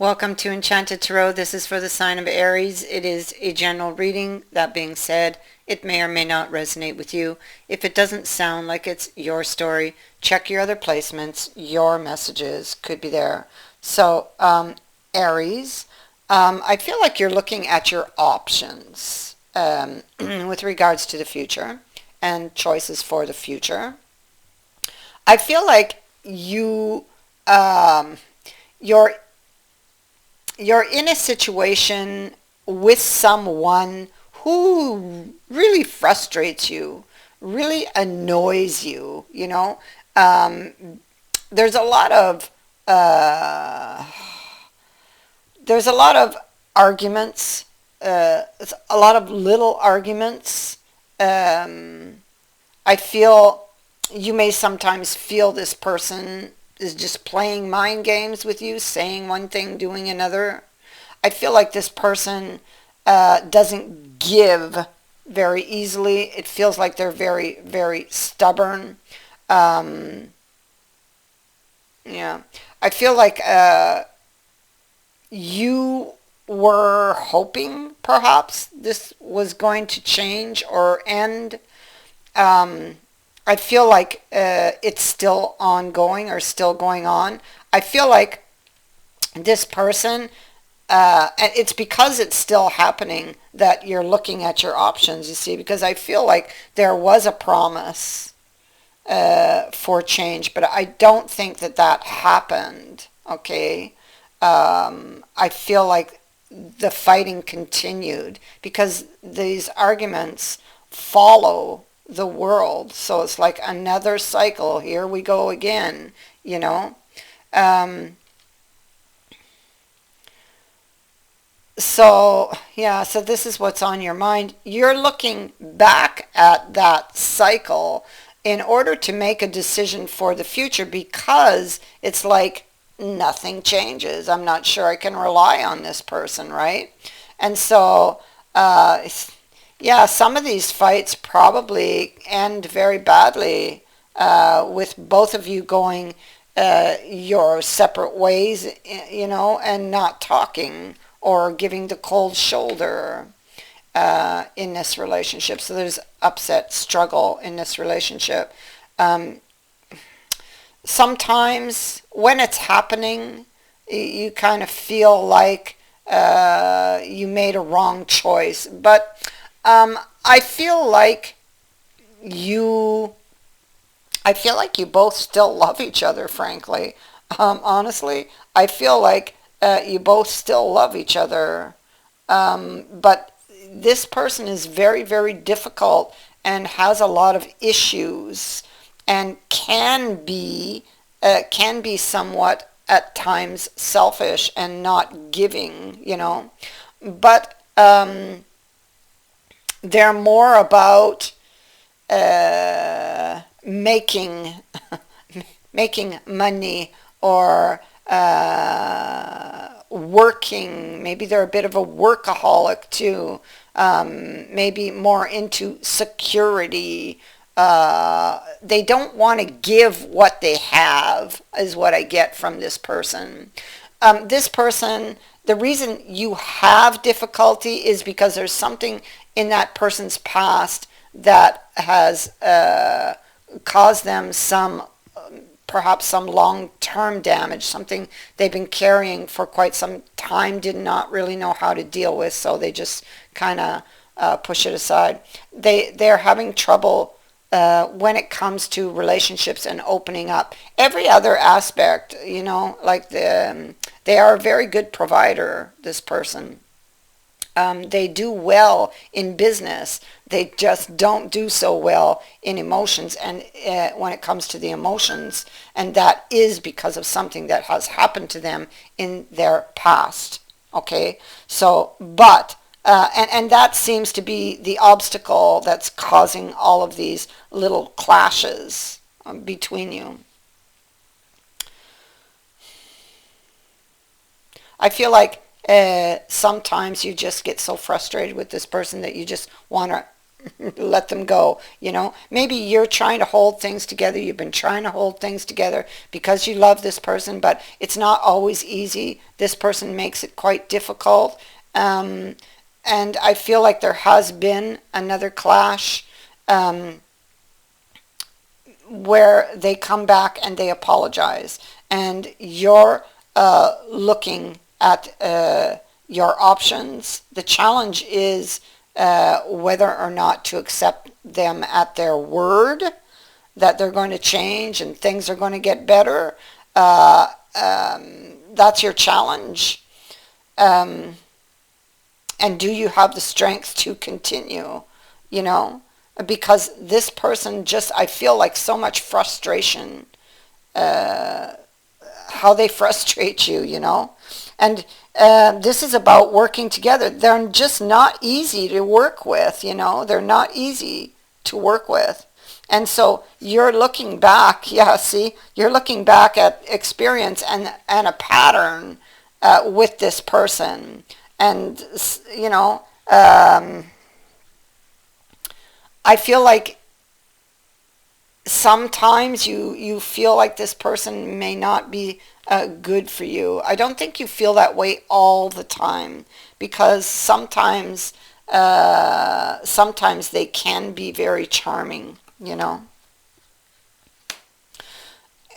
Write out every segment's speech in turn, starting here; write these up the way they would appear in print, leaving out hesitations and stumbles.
Welcome to Enchanted Tarot. This is for the sign of Aries. It is a general reading. That being said, it may or may not resonate with you. If it doesn't sound like it's your story, check your other placements. Your messages could be there. So, Aries, I feel like you're looking at your options with regards to the future and choices for the future. I feel like um, you're you're in a situation with someone who really frustrates you, really annoys you, Um, there's a lot of uh, there's a lot of arguments, a lot of little arguments. Um, I feel you may sometimes feel this person is just playing mind games with you, saying one thing, doing another. I feel like this person doesn't give very easily. It feels like they're very, very stubborn. Um, yeah. I feel like you were hoping perhaps this was going to change or end. Um, I feel like it's still ongoing or still going on. I feel like this person, and it's because it's still happening that you're looking at your options, you see, because I feel like there was a promise for change, but I don't think that that happened, okay? I feel like the fighting continued because these arguments follow the world. So it's like another cycle. Here we go again, you know. Um, so this is what's on your mind. You're looking back at that cycle in order to make a decision for the future because it's like nothing changes. I'm not sure I can rely on this person, right? And so, yeah, some of these fights probably end very badly with both of you going your separate ways, and not talking or giving the cold shoulder in this relationship. So there's upset, struggle in this relationship. Um, Sometimes when it's happening, you kind of feel like you made a wrong choice. But I feel like you I feel like you both still love each other, frankly. Honestly, I feel like you both still love each other. But this person is very, very difficult and has a lot of issues and can be somewhat at times selfish and not giving. But they're more about making making money or working. Maybe they're a bit of a workaholic too. Maybe more into security. They don't want to give what they have, is what I get from this person. This person, the reason you have difficulty is because there's something in that person's past that has caused them perhaps some long-term damage, something they've been carrying for quite some time, did not really know how to deal with, so they just kind of push it aside. They're having trouble when it comes to relationships and opening up. Every other aspect, like they are a very good provider, this person. They do well in business. They just don't do so well in emotions. And when it comes to the emotions, and that is because of something that has happened to them in their past. Okay, so and that seems to be the obstacle that's causing all of these little clashes between you. I feel like sometimes you just get so frustrated with this person that you just want to Let them go, maybe you're trying to hold things together. You've been trying to hold things together because you love this person, but it's not always easy. This person makes it quite difficult. um, and I feel like there has been another clash, um, where they come back and they apologize, and you're looking at your options. The challenge is whether or not to accept them at their word that they're going to change and things are going to get better. That's your challenge. Um, and do you have the strength to continue? You know, because this person just, I feel like so much frustration, uh, how they frustrate you, and this is about working together. They're just not easy to work with, they're not easy to work with. And so you're looking back, yeah, see, you're looking back at experience and a pattern with this person. And, I feel like sometimes you feel like this person may not be good for you. I don't think you feel that way all the time, because sometimes they can be very charming,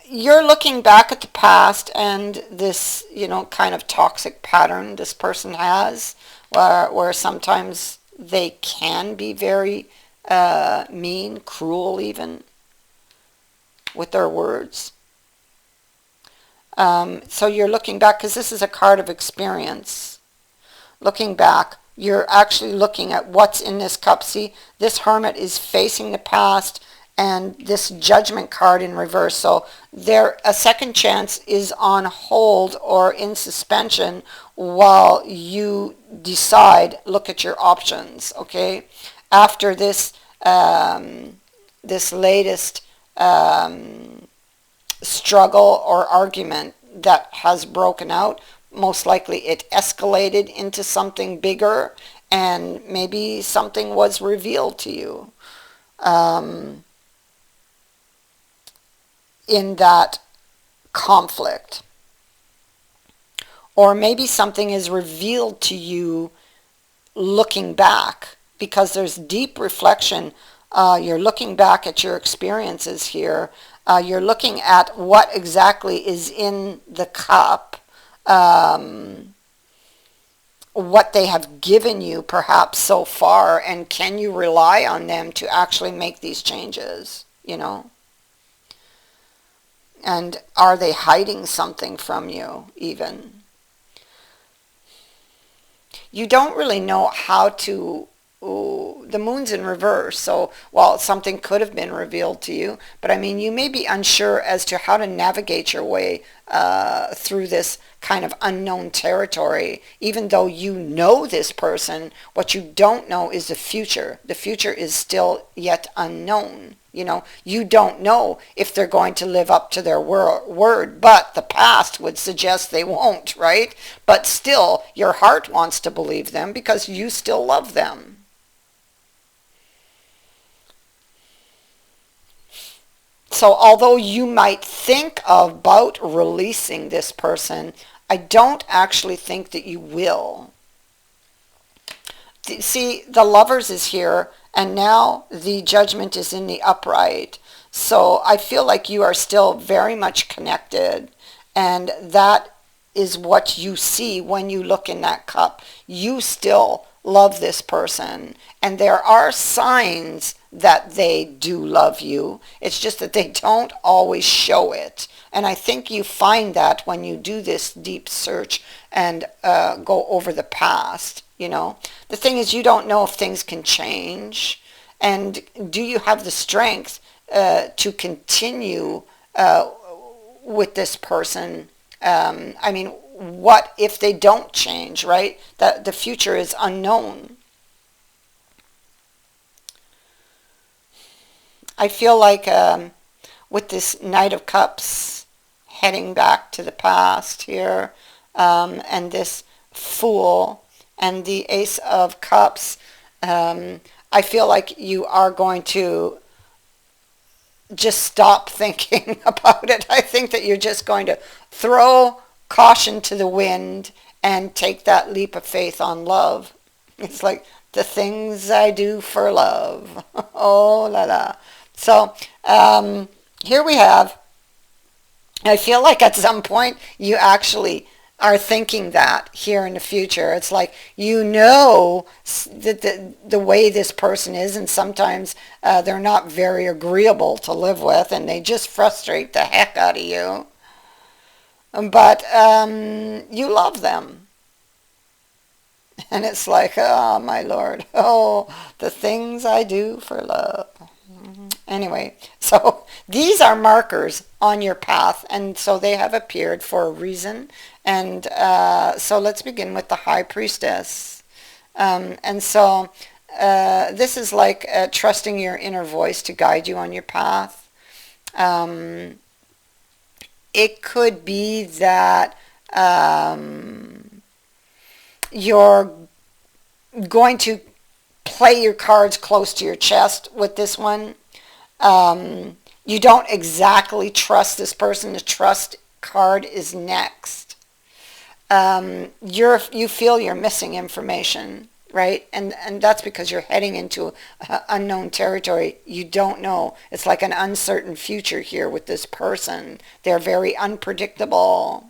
You're looking back at the past and this, kind of toxic pattern this person has, where sometimes they can be very mean, cruel even, with their words. So you're looking back, because this is a card of experience. Looking back, you're actually looking at what's in this cup. See, this hermit is facing the past, and this judgment card in reverse. So there, a second chance is on hold or in suspension while you decide, look at your options, okay? After this latest struggle or argument that has broken out, most likely it escalated into something bigger, and maybe something was revealed to you in that conflict. Or maybe something is revealed to you looking back, because there's deep reflection. You're looking back at your experiences here. You're looking at what exactly is in the cup, what they have given you perhaps so far, and can you rely on them to actually make these changes, And are they hiding something from you even? You don't really know how to. Ooh, the moon's in reverse, so while something could have been revealed to you, but I mean, you may be unsure as to how to navigate your way through this kind of unknown territory. Even though you know this person, what you don't know is the future. The future is still yet unknown. You don't know if they're going to live up to their word, but the past would suggest they won't, right? But still, your heart wants to believe them because you still love them. So although you might think about releasing this person, I don't actually think that you will. See, the Lovers is here, and now the Judgment is in the upright. So I feel like you are still very much connected, and that is what you see when you look in that cup. You still love this person, and there are signs that they do love you. It's just that they don't always show it. And I think you find that when you do this deep search and go over the past. The thing is, you don't know if things can change, and do you have the strength to continue with this person? I mean, what if they don't change, right? The future is unknown. I feel like with this Knight of Cups heading back to the past here, and this Fool and the Ace of Cups, I feel like you are going to just stop thinking about it. I think that you're just going to throw caution to the wind and take that leap of faith on love. It's like the things I do for love. Oh la la. So here we have, I feel like at some point you actually are thinking that here in the future. It's like you know that the way this person is, and sometimes they're not very agreeable to live with, and they just frustrate the heck out of you. But you love them. And it's like, oh my Lord, oh, the things I do for love. Anyway, so these are markers on your path, and so they have appeared for a reason. And so let's begin with the High Priestess. And so this is like trusting your inner voice to guide you on your path. It could be that you're going to play your cards close to your chest with this one. You don't exactly trust this person. The trust card is next. You feel you're missing information, right? And that's because you're heading into unknown territory. You don't know. It's like an uncertain future here with this person. They're very unpredictable.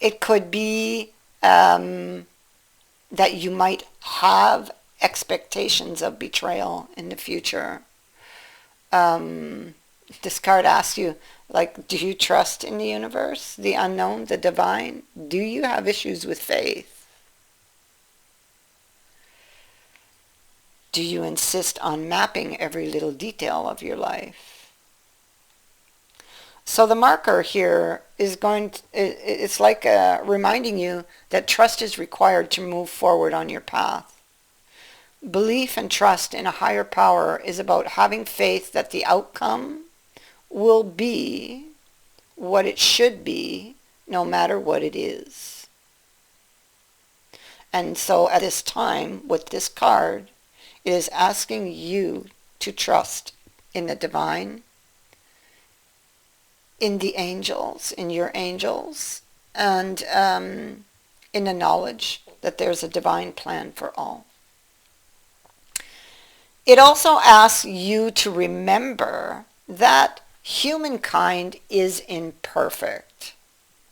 It could be that you might have expectations of betrayal in the future. This card asks you, like, do you trust in the universe, the unknown, the divine? Do you have issues with faith? Do you insist on mapping every little detail of your life? So the marker here is it's like reminding you that trust is required to move forward on your path. Belief and trust in a higher power is about having faith that the outcome will be what it should be, no matter what it is. And so at this time, with this card, it is asking you to trust in the divine, in the angels, in your angels, and in the knowledge that there's a divine plan for all. It also asks you to remember that humankind is imperfect.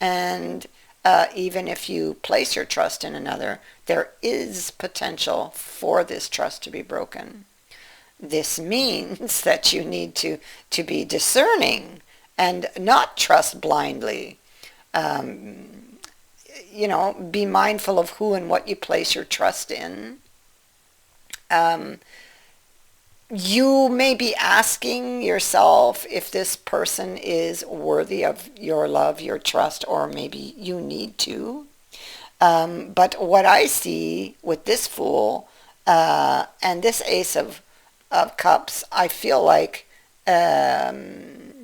And even if you place your trust in another, there is potential for this trust to be broken. This means that you need to be discerning and not trust blindly. Be mindful of who and what you place your trust in. You may be asking yourself if this person is worthy of your love, your trust, or maybe you need to. But what I see with this Fool and this Ace of Cups, I feel like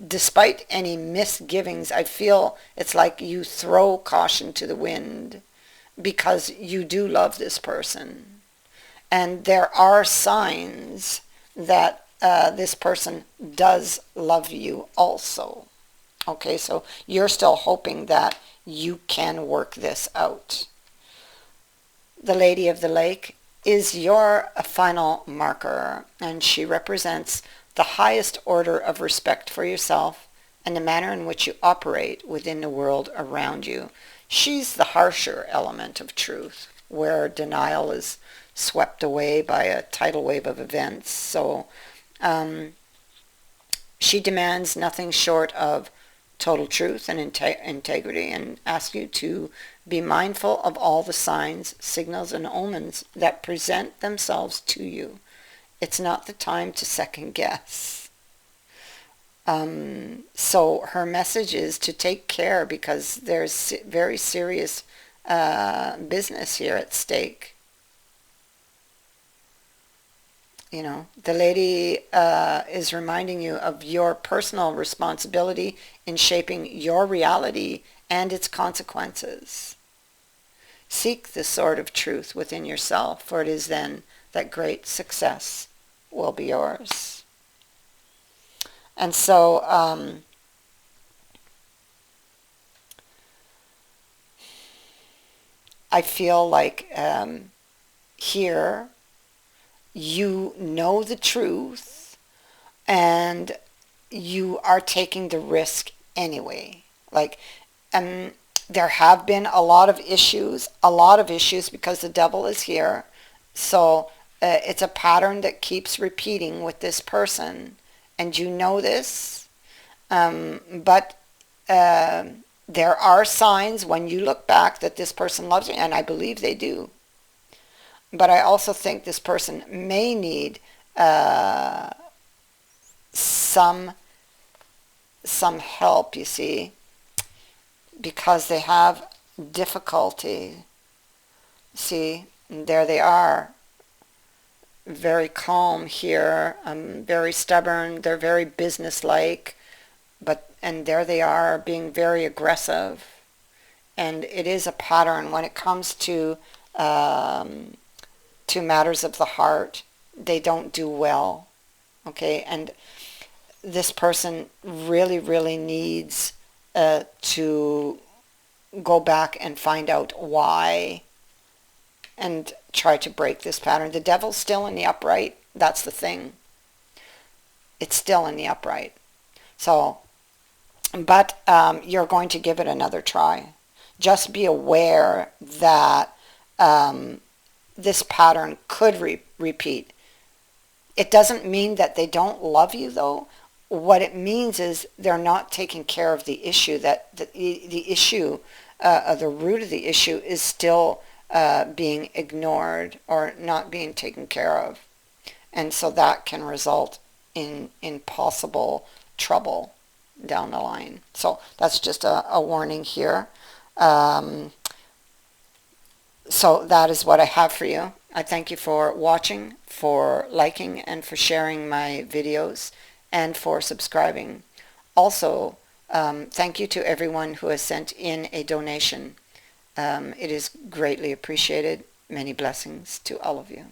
despite any misgivings, I feel it's like you throw caution to the wind because you do love this person. And there are signs that this person does love you also. Okay, so you're still hoping that you can work this out. The Lady of the Lake is your final marker, and she represents the highest order of respect for yourself and the manner in which you operate within the world around you. She's the harsher element of truth, where denial is swept away by a tidal wave of events. So she demands nothing short of total truth and integrity, and asks you to be mindful of all the signs, signals, and omens that present themselves to you. It's not the time to second guess. So her message is to take care because there's very serious business here at stake. The lady is reminding you of your personal responsibility in shaping your reality and its consequences. Seek the sword of truth within yourself, for it is then that great success will be yours. And so I feel like here you know the truth and you are taking the risk anyway. Like, there have been a lot of issues because the devil is here. So it's a pattern that keeps repeating with this person, and you know this. But there are signs when you look back that this person loves you, and I believe they do. But I also think this person may need some help, you see, because they have difficulty. See, there they are, very calm here, very stubborn, they're very businesslike, and there they are being very aggressive. And it is a pattern when it comes to matters of the heart. They don't do well, okay? And this person really, really needs to go back and find out why and try to break this pattern. The devil's still in the upright. That's the thing. It's still in the upright. So, but you're going to give it another try. Just be aware that this pattern could repeat. It doesn't mean that they don't love you, though. What it means is they're not taking care of the issue. That the issue, the root of the issue, is still being ignored or not being taken care of, and so that can result in possible trouble down the line. So that's just a warning here. So that is what I have for you. I thank you for watching, for liking, and for sharing my videos, and for subscribing. Also, thank you to everyone who has sent in a donation. It is greatly appreciated. Many blessings to all of you.